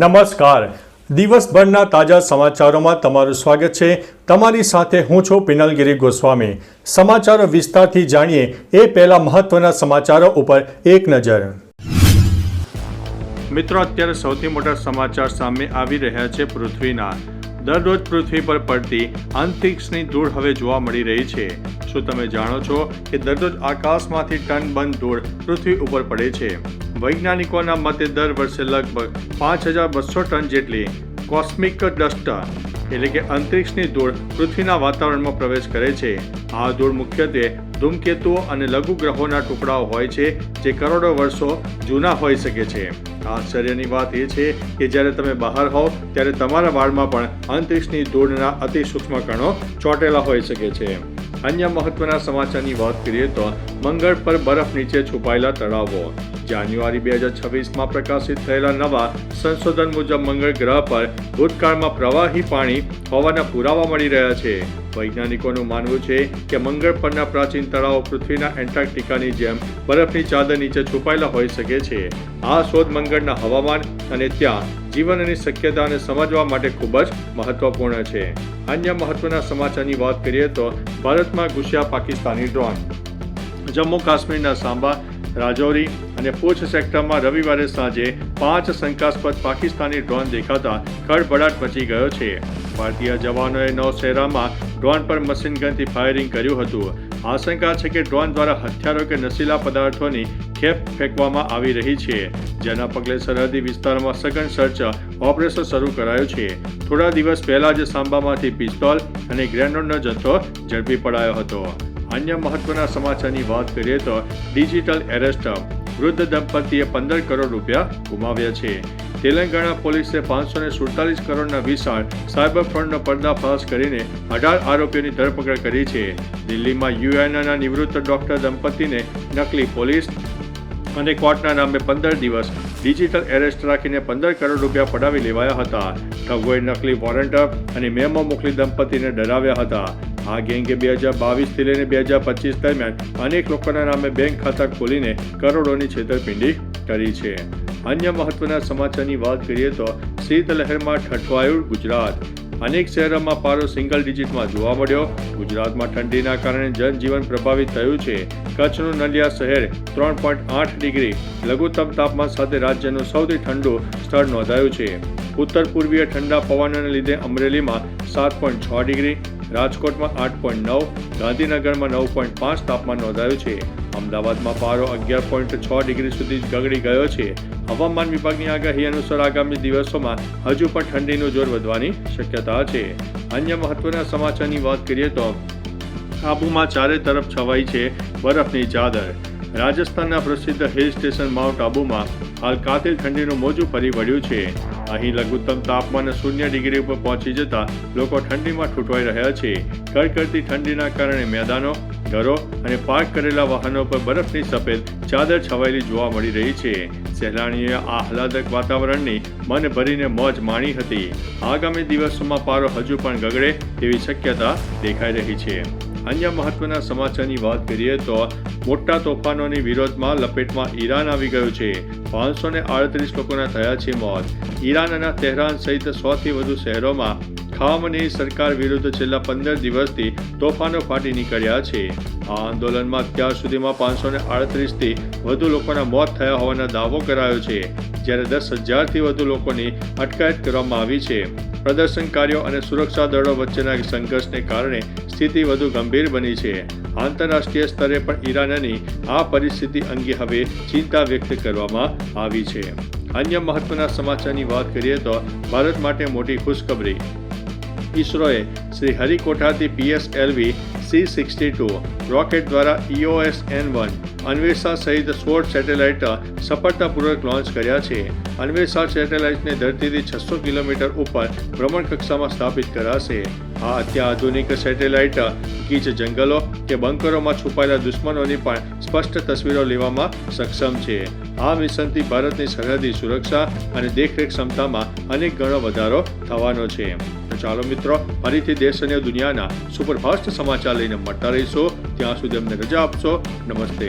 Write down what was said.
નમસ્કાર. દિવસભરના તાજા સમાચારોમાં તમારું સ્વાગત છે. તમારી સાથે હું છું પિનલગીરી ગોસ્વામી. સમાચારો વિસ્તારથી જાણીએ એ પહેલા મહત્વના સમાચારો ઉપર એક નજર. મિત્રો, અત્યારે સૌથી મોટા સમાચાર સામે આવી રહ્યા છે પૃથ્વીના. દરરોજ પૃથ્વી પર પડતી અંતરિક્ષની ધૂળ હવે જોવા મળી રહી છે. શું તમે જાણો છો કે દરરોજ આકાશમાંથી ટનબંધ ધૂળ પૃથ્વી ઉપર પડે છે? વૈજ્ઞાનિકોના મતે દર વર્ષે લગભગ 5200 ટન જેટલી કોસ્મિક ડસ્ટ એટલે કે અંતરિક્ષની ધૂળ પૃથ્વીના વાતાવરણમાં પ્રવેશ કરે છે. આ ધૂળ મુખ્યત્વે ધૂમકેતુઓ અને લઘુ ગ્રહોના ટુકડાઓ હોય છે જે કરોડો વર્ષો જૂના હોઈ શકે છે. આશ્ચર્યની વાત એ છે કે જ્યારે તમે બહાર હોવ ત્યારે તમારા વાળમાં પણ અંતરિક્ષની ધૂળના અતિ સૂક્ષ્મ કણો ચોંટેલા હોઈ શકે છે. અન્ય મહત્વના સમાચારની વાત કરીએ તો મંગળ પર બરફ નીચે છુપાયેલા તળાવો. જાન્યુઆરી 2026માં પ્રકાશિત થયેલા નવા સંશોધન મુજબ મંગળ ગ્રહ પર ભૂતકાળમાં પ્રવાહી પાણી હોવાના પુરાવા મળી રહ્યા છે. વૈજ્ઞાનિકોનું માનવું છે કે મંગળ પરના પ્રાચીન તળાવો પૃથ્વીના એન્ટાર્કટિકાની જેમ બરફની ચાદર નીચે છુપાયેલા હોઈ શકે છે. આ શોધ મંગળના હવામાન અને ત્યાં જીવનની શક્યતાને સમજવા માટે ખૂબ જ મહત્વપૂર્ણ છે. અન્ય મહત્વના સમાચારની વાત કરીએ તો ભારતમાં ઘૂસ્યા પાકિસ્તાની ડ્રોન. જમ્મુ કાશ્મીરના સાંબા, રાજૌરી અને પૂંછ સેક્ટરમાં રવિવારે સાંજે 5 શંકાસ્પદ પાકિસ્તાની ડ્રોન દેખાતા ખળભળાટ મચી ગયો છે. ભારતીય જવાનોએ નૌશેરામાં ડ્રોન પર મશીન ગનથી ફાયરિંગ કર્યું હતું. આશંકા છે કે ડ્રોન દ્વારા હથિયારો કે નશીલા પદાર્થોની ખેપ ફેંકવામાં આવી રહી છે, જેના પગલે સરહદી વિસ્તારોમાં સઘન સર્ચ ઓપરેશન શરૂ કરાયું છે. થોડા દિવસ પહેલા જ સાંબામાંથી પિસ્તોલ અને ગ્રેનેડનો જથ્થો ઝડપી પડાયો હતો. અન્ય મહત્વના સમાચારની વાત કરીએ તો ડિજિટલ એરેસ્ટ. વૃદ્ધ દંપતીએ 15 કરોડ રૂપિયા ગુમાવ્યા છે. તેલંગાણા પોલીસે 547 કરોડના વિશાળ સાયબર ફ્રોડનો પર્દાફાશ કરીને 18 આરોપીઓની ધરપકડ કરી છે. દિલ્હીમાં યુએનના નિવૃત્ત ડોક્ટર દંપતીને નકલી પોલીસ અને કોર્ટના નામે 15 દિવસ ડિજિટલ એરેસ્ટ રાખીને 15 કરોડ રૂપિયા પડાવી લેવાયા હતા. ઠગોએ નકલી વોરંટ અને મેમો મોકલી દંપતીને ડરાવ્યા હતા. આ ગેંગે 2022થી લઈને 2025 દરમિયાન અનેક લોકોના નામે બેંક ખાતા ખોલીને કરોડોની છેતરપિંડી કરી છે. અન્ય મહત્વના સમાચારની વાત કરીએ તો શીતલહેરમાં ઠઠવાયું ગુજરાત. અનેક શહેરોમાં પારો સિંગલ ડિજિટમાં જોવા મળ્યો. ગુજરાતમાં ઠંડીના કારણે જનજીવન પ્રભાવિત થયું છે. કચ્છનું નલિયા શહેર 3.8 ડિગ્રી લઘુત્તમ તાપમાન સાથે રાજ્યનું સૌથી ઠંડુ સ્થળ નોંધાયું છે. ઉત્તર પૂર્વીય ઠંડા પવનને લીધે અમરેલીમાં 7.6 ડિગ્રી, રાજકોટમાં 8.9, ગાંધીનગરમાં 9.5 તાપમાન નોંધાયું છે. અમદાવાદમાં પારો 11.6 ડિગ્રી સુધી ગગડી ગયો છે. હવામાન વિભાગની આગાહી અનુસાર આગામી દિવસોમાં હજુ પણ ઠંડીનું જોર વધવાની શક્યતા છે. અન્ય મહત્વના સમાચારની વાત કરીએ તો આબુમાં ચારે તરફ છવાઈ છે બરફની ચાદર. રાજસ્થાનના પ્રસિદ્ધ હિલ સ્ટેશન માઉન્ટ આબુમાં હાલ કાતિલ ઠંડીનું મોજું ફરી વળ્યું છે. અહીં લઘુત્તમ તાપમાન 0 ડિગ્રી ઉપર પહોંચી જતા લોકો ઠંડીમાં ઠૂંઠવાઈ રહ્યા છે. કડકડતી ઠંડીના કારણે મેદાનો, ઘરો અને પાર્ક કરેલા વાહનો પર બરફની સફેદ ચાદર છવાયેલી જોવા મળી રહી છે. સહેલાણીઓએ આહલાદક વાતાવરણની મન ભરીને મોજ માણી હતી. આગામી દિવસોમાં પારો હજુ પણ ગગડે તેવી શક્યતા દેખાઈ રહી છે. અન્ય મહત્વના સમાચારની વાત કરીએ તો મોટા તોફાનોની વિરોધમાં લપેટમાં ઈરાન આવી ગયું છે. 538 લોકોના થયા છે મોત. ઈરાનના તહેરાન સહિત 100થી વધુ શહેરોમાં ખામનેઈ સરકાર વિરુદ્ધ છેલ્લા 15 દિવસથી તોફાનો ફાટી નીકળ્યા છે. આ આંદોલનમાં અત્યાર સુધીમાં 538થી વધુ લોકોના મોત થયા હોવાનો દાવો કરાયો છે, જ્યારે 10,000થી વધુ લોકોની અટકાયત કરવામાં આવી છે. પ્રદર્શનકારીઓ અને સુરક્ષા દળો વચ્ચેના સંઘર્ષને કારણે સ્થિતિ વધુ ગંભીર બની છે. આંતરરાષ્ટ્રીય સ્તરે પણ ઈરાનની આ પરિસ્થિતિ અંગે હવે ચિંતા વ્યક્ત કરવામાં આવી છે. અન્ય મહત્વના સમાચારની વાત કરીએ તો ભારત માટે મોટી ખુશખબરી. ઇસરોએ શ્રી હરિકોટાથી PSLV C62 રોકેટ દ્વારા EOS-N1 અન્વેષા સહિત 16 સેટેલાઇટ સફળતાપૂર્વક લોન્ચ કર્યા છે. અન્વેષા સેટેલાઇટને ધરતીથી 600 કિલોમીટર ઉપર ભ્રમણ કક્ષામાં સ્થાપિત કરાશે. આ અત્યાધુનિક સેટેલાઇટ ગીચ જંગલો કે બંકરોમાં છુપાયેલા દુશ્મનોની પણ સ્પષ્ટ તસવીરો લેવામાં સક્ષમ છે. આ મિશનથી ભારતની સરહદી સુરક્ષા અને દેખરેખ ક્ષમતામાં અનેક ગણો વધારો થવાનો છે. તો ચાલો મિત્રો, ફરીથી દેશ અને દુનિયાના સુપરફાસ્ટ સમાચાર લઈને મળતા રહીશું. ત્યાં સુધી અમને રજા આપશો. નમસ્તે.